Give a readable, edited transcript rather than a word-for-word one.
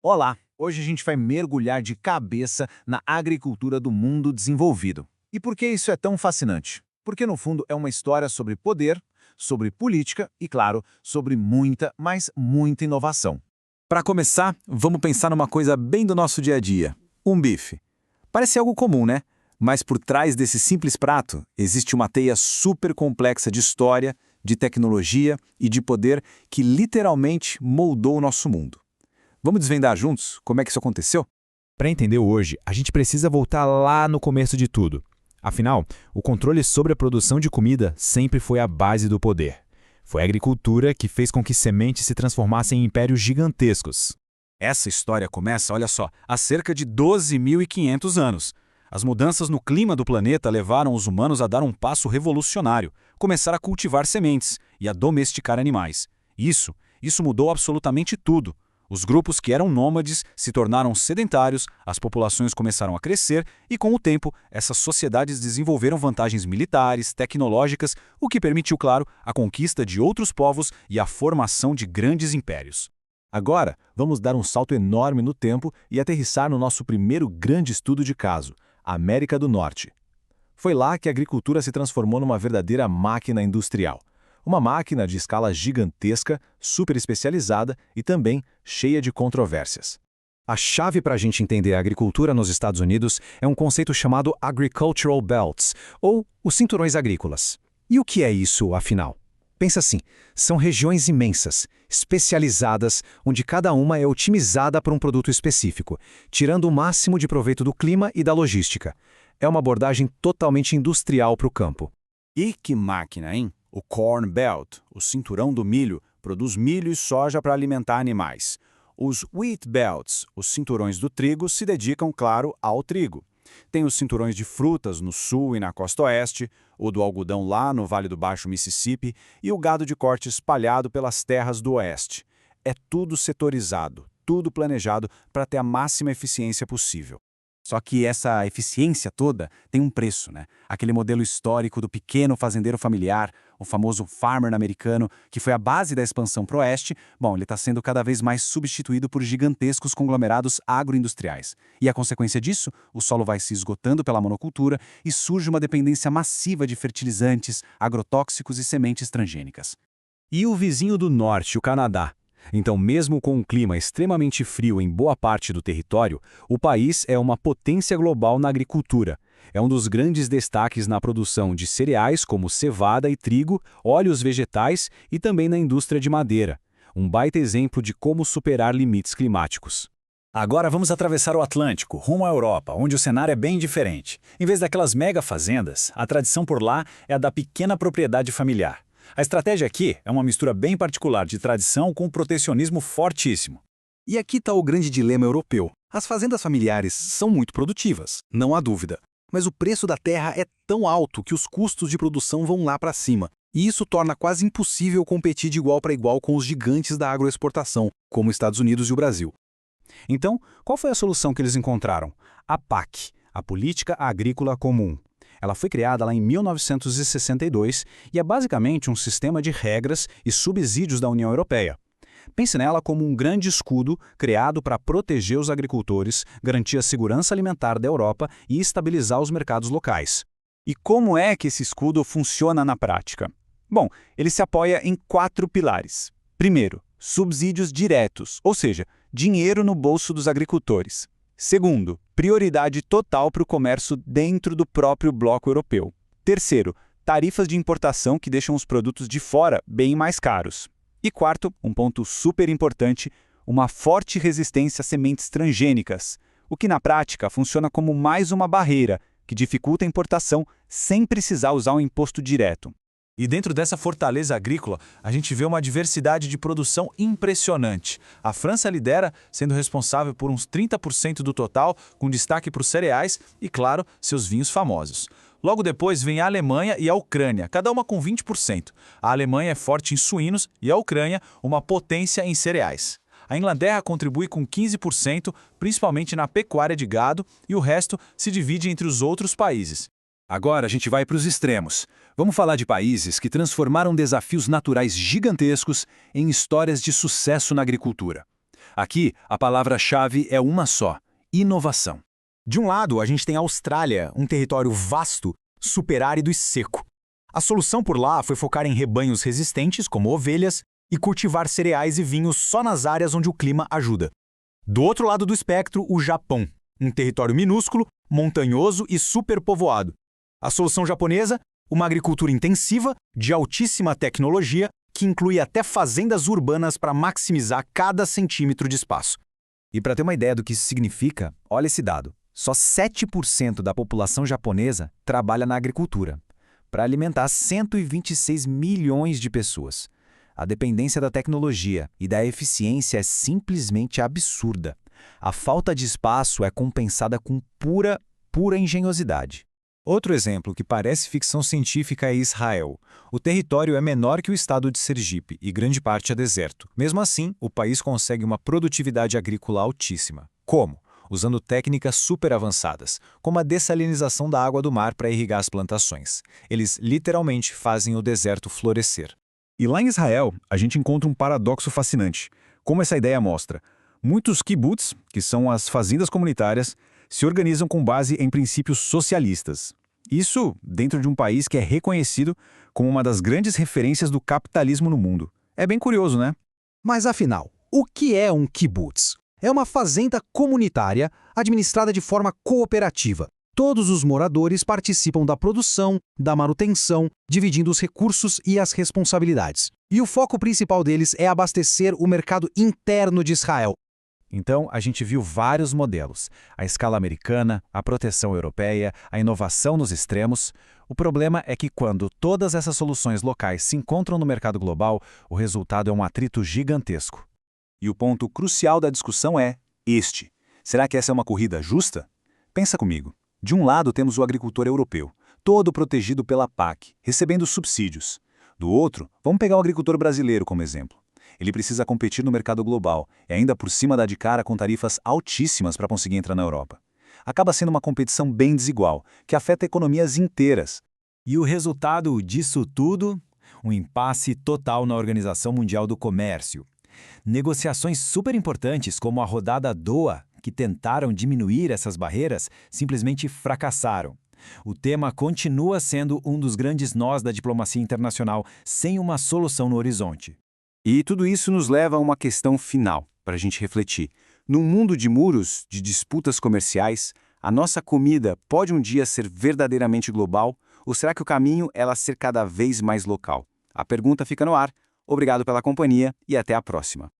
Olá! Hoje a gente vai mergulhar de cabeça na agricultura do mundo desenvolvido. E por que isso é tão fascinante? Porque, no fundo, é uma história sobre poder, sobre política e, claro, sobre muita, mas muita inovação. Para começar, vamos pensar numa coisa bem do nosso dia a dia: um bife. Parece algo comum, né? Mas por trás desse simples prato existe uma teia super complexa de história, de tecnologia e de poder que literalmente moldou o nosso mundo. Vamos desvendar juntos como é que isso aconteceu? Para entender hoje, a gente precisa voltar lá no começo de tudo. Afinal, o controle sobre a produção de comida sempre foi a base do poder. Foi a agricultura que fez com que sementes se transformassem em impérios gigantescos. Essa história começa, olha só, há cerca de 12.500 anos. As mudanças no clima do planeta levaram os humanos a dar um passo revolucionário, começar a cultivar sementes e a domesticar animais. Isso mudou absolutamente tudo. Os grupos que eram nômades se tornaram sedentários, as populações começaram a crescer e, com o tempo, essas sociedades desenvolveram vantagens militares, tecnológicas, o que permitiu, claro, a conquista de outros povos e a formação de grandes impérios. Agora, vamos dar um salto enorme no tempo e aterrissar no nosso primeiro grande estudo de caso, a América do Norte. Foi lá que a agricultura se transformou numa verdadeira máquina industrial. Uma máquina de escala gigantesca, super especializada e também cheia de controvérsias. A chave para a gente entender a agricultura nos Estados Unidos é um conceito chamado Agricultural Belts, ou os cinturões agrícolas. E o que é isso, afinal? Pensa assim, são regiões imensas, especializadas, onde cada uma é otimizada para um produto específico, tirando o máximo de proveito do clima e da logística. É uma abordagem totalmente industrial para o campo. E que máquina, hein? O Corn Belt, o cinturão do milho, produz milho e soja para alimentar animais. Os Wheat Belts, os cinturões do trigo, se dedicam, claro, ao trigo. Tem os cinturões de frutas no sul e na costa oeste, o do algodão lá no Vale do Baixo Mississippi e o gado de corte espalhado pelas terras do oeste. É tudo setorizado, tudo planejado para ter a máxima eficiência possível. Só que essa eficiência toda tem um preço, né? Aquele modelo histórico do pequeno fazendeiro familiar, o famoso farmer americano, que foi a base da expansão para o oeste, bom, ele está sendo cada vez mais substituído por gigantescos conglomerados agroindustriais. E a consequência disso, o solo vai se esgotando pela monocultura e surge uma dependência massiva de fertilizantes, agrotóxicos e sementes transgênicas. E o vizinho do norte, o Canadá? Então, mesmo com um clima extremamente frio em boa parte do território, o país é uma potência global na agricultura. É um dos grandes destaques na produção de cereais como cevada e trigo, óleos vegetais e também na indústria de madeira. Um baita exemplo de como superar limites climáticos. Agora vamos atravessar o Atlântico, rumo à Europa, onde o cenário é bem diferente. Em vez daquelas mega fazendas, a tradição por lá é a da pequena propriedade familiar. A estratégia aqui é uma mistura bem particular de tradição com protecionismo fortíssimo. E aqui está o grande dilema europeu. As fazendas familiares são muito produtivas, não há dúvida. Mas o preço da terra é tão alto que os custos de produção vão lá para cima. E isso torna quase impossível competir de igual para igual com os gigantes da agroexportação, como os Estados Unidos e o Brasil. Então, qual foi a solução que eles encontraram? A PAC, a Política Agrícola Comum. Ela foi criada lá em 1962 e é basicamente um sistema de regras e subsídios da União Europeia. Pense nela como um grande escudo criado para proteger os agricultores, garantir a segurança alimentar da Europa e estabilizar os mercados locais. E como é que esse escudo funciona na prática? Bom, ele se apoia em 4 pilares. Primeiro, subsídios diretos, ou seja, dinheiro no bolso dos agricultores. Segundo, prioridade total para o comércio dentro do próprio bloco europeu. Terceiro, tarifas de importação que deixam os produtos de fora bem mais caros. E quarto, um ponto super importante, uma forte resistência a sementes transgênicas, o que na prática funciona como mais uma barreira que dificulta a importação sem precisar usar um imposto direto. E dentro dessa fortaleza agrícola, a gente vê uma diversidade de produção impressionante. A França lidera, sendo responsável por uns 30% do total, com destaque para os cereais e, claro, seus vinhos famosos. Logo depois vem a Alemanha e a Ucrânia, cada uma com 20%. A Alemanha é forte em suínos e a Ucrânia uma potência em cereais. A Inglaterra contribui com 15%, principalmente na pecuária de gado, e o resto se divide entre os outros países. Agora a gente vai para os extremos. Vamos falar de países que transformaram desafios naturais gigantescos em histórias de sucesso na agricultura. Aqui, a palavra-chave é uma só: inovação. De um lado, a gente tem a Austrália, um território vasto, superárido e seco. A solução por lá foi focar em rebanhos resistentes, como ovelhas, e cultivar cereais e vinhos só nas áreas onde o clima ajuda. Do outro lado do espectro, o Japão, um território minúsculo, montanhoso e superpovoado. A solução japonesa, uma agricultura intensiva, de altíssima tecnologia, que inclui até fazendas urbanas para maximizar cada centímetro de espaço. E para ter uma ideia do que isso significa, olha esse dado. Só 7% da população japonesa trabalha na agricultura, para alimentar 126 milhões de pessoas. A dependência da tecnologia e da eficiência é simplesmente absurda. A falta de espaço é compensada com pura engenhosidade. Outro exemplo que parece ficção científica é Israel. O território é menor que o estado de Sergipe e grande parte é deserto. Mesmo assim, o país consegue uma produtividade agrícola altíssima. Como? Usando técnicas super avançadas, como a dessalinização da água do mar para irrigar as plantações. Eles literalmente fazem o deserto florescer. E lá em Israel, a gente encontra um paradoxo fascinante. Como essa ideia mostra, muitos kibbutz, que são as fazendas comunitárias, se organizam com base em princípios socialistas. Isso dentro de um país que é reconhecido como uma das grandes referências do capitalismo no mundo. É bem curioso, né? Mas afinal, o que é um kibbutz? É uma fazenda comunitária administrada de forma cooperativa. Todos os moradores participam da produção, da manutenção, dividindo os recursos e as responsabilidades. E o foco principal deles é abastecer o mercado interno de Israel. Então, a gente viu vários modelos. A escala americana, a proteção europeia, a inovação nos extremos. O problema é que quando todas essas soluções locais se encontram no mercado global, o resultado é um atrito gigantesco. E o ponto crucial da discussão é este. Será que essa é uma corrida justa? Pensa comigo. De um lado temos o agricultor europeu, todo protegido pela PAC, recebendo subsídios. Do outro, vamos pegar o agricultor brasileiro como exemplo. Ele precisa competir no mercado global e ainda por cima dá de cara com tarifas altíssimas para conseguir entrar na Europa. Acaba sendo uma competição bem desigual, que afeta economias inteiras. E o resultado disso tudo? Um impasse total na Organização Mundial do Comércio. Negociações super importantes como a rodada Doha, que tentaram diminuir essas barreiras, simplesmente fracassaram. O tema continua sendo um dos grandes nós da diplomacia internacional, sem uma solução no horizonte. E tudo isso nos leva a uma questão final, para a gente refletir. Num mundo de muros, de disputas comerciais, a nossa comida pode um dia ser verdadeiramente global? Ou será que o caminho é ela ser cada vez mais local? A pergunta fica no ar. Obrigado pela companhia e até a próxima.